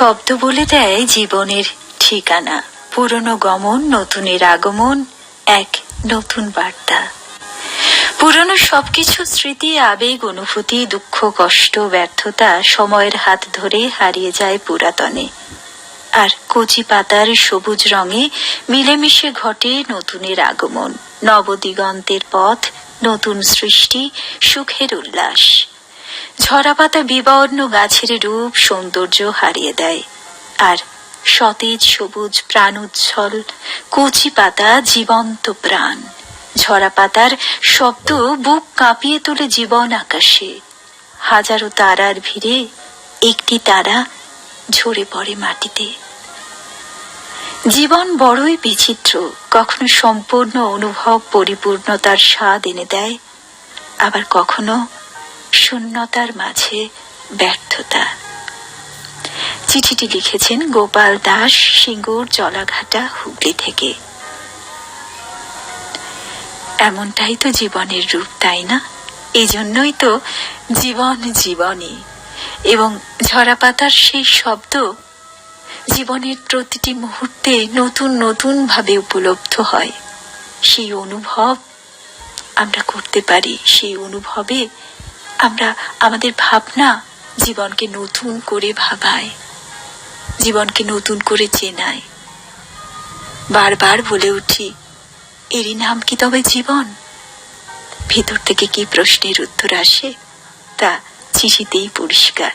শব্দ বলে দেয় জীবনের ঠিকানা, পুরনো গমন, নতুনের আগমন, এক নতুন বার্তা। পুরনো সবকিছু স্মৃতি, আবেগ, অনুভূতি, দুঃখ, কষ্ট, ব্যর্থতা সময়ের হাত ধরে হারিয়ে যায় পুরাতনে। আর কচি পাতার সবুজ রঙে মিলেমিশে ঘটে নতুনের আগমন, নবদিগন্তের পথ, নতুন সৃষ্টি, সুখের উল্লাস। ঝরা পাতা বিবর্ণ গাছের রূপ সৌন্দর্য হারিয়ে দেয়, আর সতেজ সবুজ প্রাণ উচ্ছল কচি পাতা জীবন্ত প্রাণ। ঝরা পাতার শব্দ বুক কাঁপিয়ে তোলে জীবন আকাশে। হাজারো তারার ভিড়ে একটি তারা ঝরে পড়ে মাটিতে। জীবন বড়ই বিচিত্র, কখনো সম্পূর্ণ অনুভব পরিপূর্ণতার স্বাদ এনে দেয়, আবার কখনো শূন্যতার মাঝে ব্যর্থতা। চিঠিটি লিখেছেন গোপাল দাস, সিঙ্গুর, জলাঘাটা, হুগলি থেকে। এমনটাই তো জীবনের রূপ, তাই না? এই জন্যই তো জীবন জীবনী। এবং ঝরা পাতার সেই শব্দ জীবনের প্রতিটি মুহূর্তে নতুন নতুন ভাবে উপলব্ধ হয়। সেই অনুভব আমরা করতে পারি, সেই অনুভবে আমরা আমাদের ভাবনা জীবনকে নতুন করে ভাবায়, জীবনকে নতুন করে চেনায়। বারবার বলে উঠি, এরই নাম কি তবে জীবন? ভিতর থেকে কি প্রশ্নের উত্তর আসে তা চিঠিতেই পরিষ্কার।